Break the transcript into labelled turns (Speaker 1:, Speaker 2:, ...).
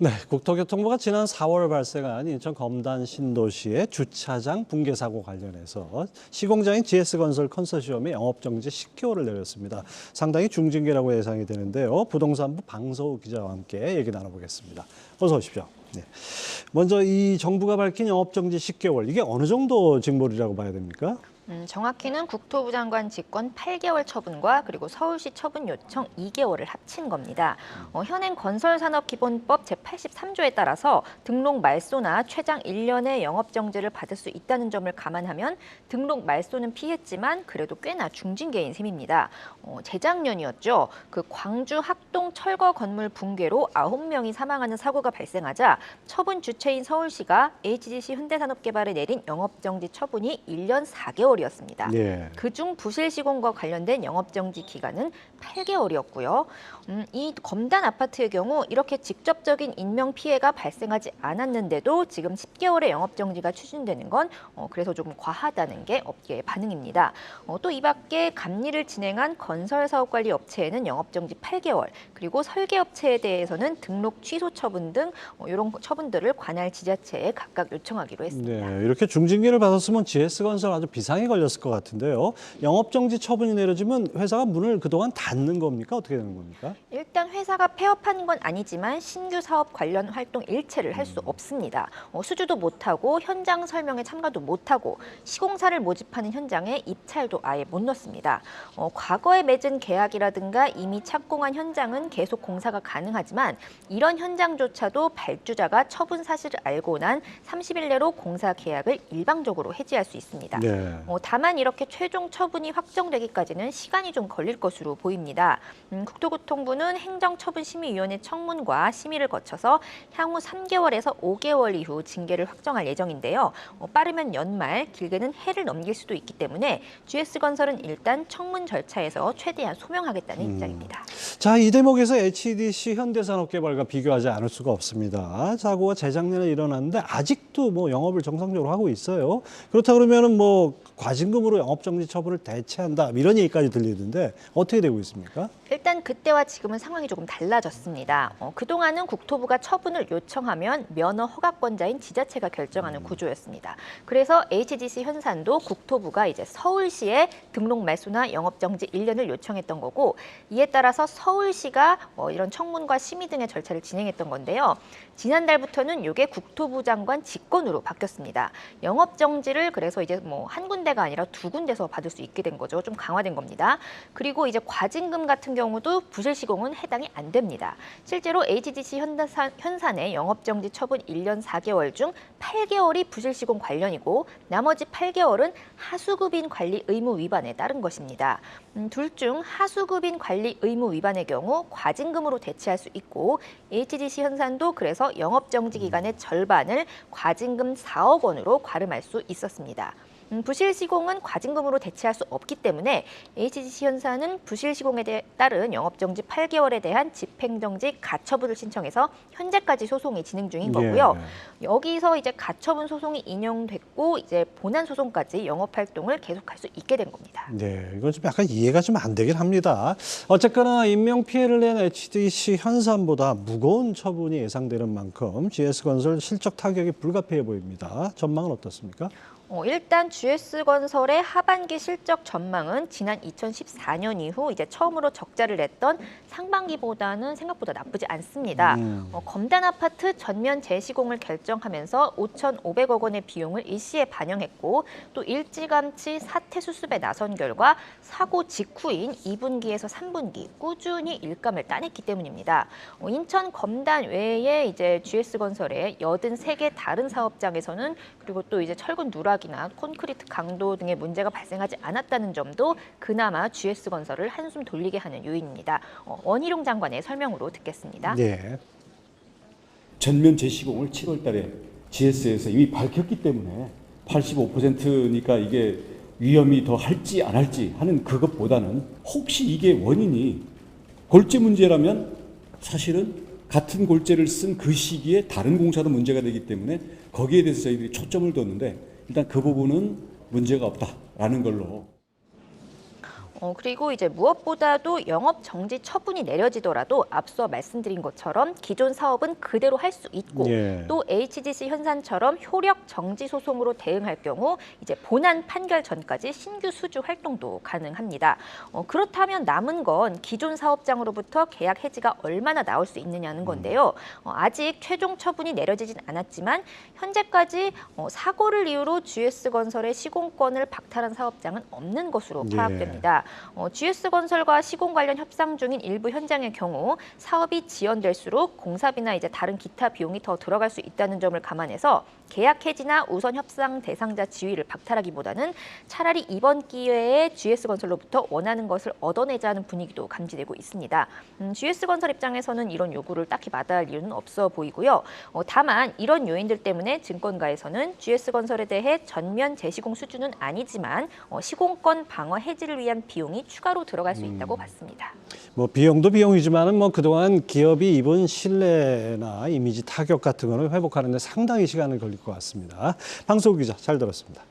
Speaker 1: 네, 국토교통부가 지난 4월 발생한 인천 검단 신도시의 주차장 붕괴 사고 관련해서 시공장인 GS건설 컨소시엄의 영업정지 10개월을 내렸습니다. 상당히 중징계라고 예상이 되는데요. 부동산부 방서우 기자와 함께 얘기 나눠보겠습니다. 어서 오십시오. 네. 먼저 이 정부가 밝힌 영업정지 10개월, 이게 어느 정도 징벌이라고 봐야 됩니까?
Speaker 2: 정확히는 국토부 장관 직권 8개월 처분과 그리고 서울시 처분 요청 2개월을 합친 겁니다. 현행 건설산업기본법 제83조에 따라서 등록 말소나 최장 1년의 영업정지를 받을 수 있다는 점을 감안하면 등록 말소는 피했지만 그래도 꽤나 중징계인 셈입니다. 재작년이었죠. 그 광주 학동 철거 건물 붕괴로 9명이 사망하는 사고가 발생하자 처분 주체인 서울시가 HGC 현대산업개발에 내린 영업정지 처분이 1년 4개월이었습니다.
Speaker 1: 예.
Speaker 2: 그중 부실 시공과 관련된 영업정지 기간은 8개월이었고요. 이 검단 아파트의 경우 이렇게 직접적인 인명 피해가 발생하지 않았는데도 지금 10개월의 영업정지가 추진되는 건 그래서 조금 과하다는 게 업계의 반응입니다. 또 이 밖에 감리를 진행한 건설사업관리 업체에는 영업정지 8개월, 그리고 설계업체에 대해서는 등록 취소 처분 등 이런 처분들을 관할 지자체에 각각 요청하기로 했습니다.
Speaker 1: 네, 이렇게 중징계를 받았으면 GS건설 아주 비상이 걸렸을 것 같은데요. 영업정지 처분이 내려지면 회사가 문을 그동안 닫는 겁니까? 어떻게 되는 겁니까?
Speaker 2: 일단 회사가 폐업하는 건 아니지만 신규 사업 관련 활동 일체를 할 수 없습니다. 수주도 못하고 현장 설명에 참가도 못하고 시공사를 모집하는 현장에 입찰도 아예 못 넣습니다. 과거에 맺은 계약이라든가 이미 착공한 현장은 계속 공사가 가능하지만 이런 현장조차도 발주자가 처분 사실을 알고 난 30일 내로 공사 계약을 일방적으로 해지할 수 있습니다.
Speaker 1: 네.
Speaker 2: 다만 이렇게 최종 처분이 확정되기까지는 시간이 좀 걸릴 것으로 보입니다. 국토교통부는 행정처분심의위원회 청문과 심의를 거쳐서 향후 3개월에서 5개월 이후 징계를 확정할 예정인데요. 빠르면 연말, 길게는 해를 넘길 수도 있기 때문에 GS건설은 일단 청문 절차에서 최대한 소명하겠다는 입장입니다.
Speaker 1: 자, 이 대목에서 HDC 현대산업개발과 비교하지 않을 수가 없습니다. 사고가 재작년에 일어났는데 아직도 뭐 영업을 정상적으로 하고 있어요. 그렇다 그러면은 뭐 과징금으로 영업정지 처분을 대체한다 이런 얘기까지 들리던데 어떻게 되고 있습니까?
Speaker 2: 일단 그때와 지금은 상황이 조금 달라졌습니다. 그동안은 국토부가 처분을 요청하면 면허 허가권자인 지자체가 결정하는 구조였습니다. 그래서 HDC 현산도 국토부가 이제 서울시에 등록 말소나 영업정지 1년을 요청했던 거고, 이에 따라서 서울시가 이런 청문과 심의 등의 절차를 진행했던 건데요. 지난달부터는 이게 국토부 장관 직권으로 바뀌었습니다. 영업정지를 그래서 이제 뭐 한 군데가 아니라 두 군데서 받을 수 있게 된 거죠. 좀 강화된 겁니다. 그리고 이제 과징금 같은 경우도 부실 시공은 해당이 안 됩니다. 실제로 HDC 현산의 영업정지 처분 1년 4개월 중 8개월이 부실 시공 관련이고 나머지 8개월은 하수급인 관리 의무 위반에 따른 것입니다. 둘 중 하수급인 관리 의무 위반의 경우 과징금으로 대체할 수 있고 HDC 현산도 그래서 영업정지 기간의 절반을 과징금 4억 원으로 과름할 수 있었습니다. 부실 시공은 과징금으로 대체할 수 없기 때문에 HDC 현사는 부실 시공에 따른 영업정지 8개월에 대한 집행정지 가처분을 신청해서 현재까지 소송이 진행 중인 거고요. 여기서 이제 가처분 소송이 인용됐고 이제 본안 소송까지 영업 활동을 계속할 수 있게 된 겁니다.
Speaker 1: 네, 이건 좀 약간 이해가 좀 안 되긴 합니다. 어쨌거나 인명 피해를 낸 HDC 현산보다 무거운 처분이 예상되는 만큼 GS건설 실적 타격이 불가피해 보입니다. 전망은 어떻습니까?
Speaker 2: 일단 GS건설의 하반기 실적 전망은 지난 2014년 이후 이제 처음으로 적자를 냈던 상반기보다는 생각보다 나쁘지 않습니다. 검단 아파트 전면 재시공을 결정하면서 5,500억 원의 비용을 일시에 반영했고 또 일찌감치 사태 수습에 나선 결과 사고 직후인 2분기에서 3분기 꾸준히 일감을 따냈기 때문입니다. 인천 검단 외에 이제 GS건설의 83개 다른 사업장에서는 그리고 또 이제 철근 누락 이나 콘크리트 강도 등의 문제가 발생하지 않았다는 점도 그나마 GS건설을 한숨 돌리게 하는 요인입니다. 원희룡 장관의 설명으로 듣겠습니다.
Speaker 1: 네.
Speaker 3: 전면 재시공을 7월 달에 GS에서 이미 밝혔기 때문에 85%니까 이게 위험이 더 할지 안 할지 하는 그것보다는 혹시 이게 원인이 골재 문제라면 사실은 같은 골재를 쓴 그 시기에 다른 공사도 문제가 되기 때문에 거기에 대해서 저희들이 초점을 뒀는데 일단 그 부분은 문제가 없다라는 걸로.
Speaker 2: 그리고 이제 무엇보다도 영업 정지 처분이 내려지더라도 앞서 말씀드린 것처럼 기존 사업은 그대로 할 수 있고
Speaker 1: 예.
Speaker 2: 또 HGC 현산처럼 효력 정지 소송으로 대응할 경우 이제 본안 판결 전까지 신규 수주 활동도 가능합니다. 그렇다면 남은 건 기존 사업장으로부터 계약 해지가 얼마나 나올 수 있느냐는 건데요. 아직 최종 처분이 내려지진 않았지만 현재까지 사고를 이유로 GS건설의 시공권을 박탈한 사업장은 없는 것으로
Speaker 1: 예.
Speaker 2: 파악됩니다. GS건설과 시공 관련 협상 중인 일부 현장의 경우 사업이 지연될수록 공사비나 이제 다른 기타 비용이 더 들어갈 수 있다는 점을 감안해서 계약 해지나 우선 협상 대상자 지위를 박탈하기보다는 차라리 이번 기회에 GS건설로부터 원하는 것을 얻어내자는 분위기도 감지되고 있습니다. GS건설 입장에서는 이런 요구를 딱히 마다할 이유는 없어 보이고요. 다만 이런 요인들 때문에 증권가에서는 GS건설에 대해 전면 재시공 수준은 아니지만 시공권 방어 해지를 위한 비용이 추가로 들어갈 수 있다고 봤습니다.
Speaker 1: 뭐 비용도 비용이지만은 뭐 그동안 기업이 입은 신뢰나 이미지 타격 같은 거는 회복하는 데 상당히 시간을 걸릴 것 같습니다. 방송 기자 잘 들었습니다.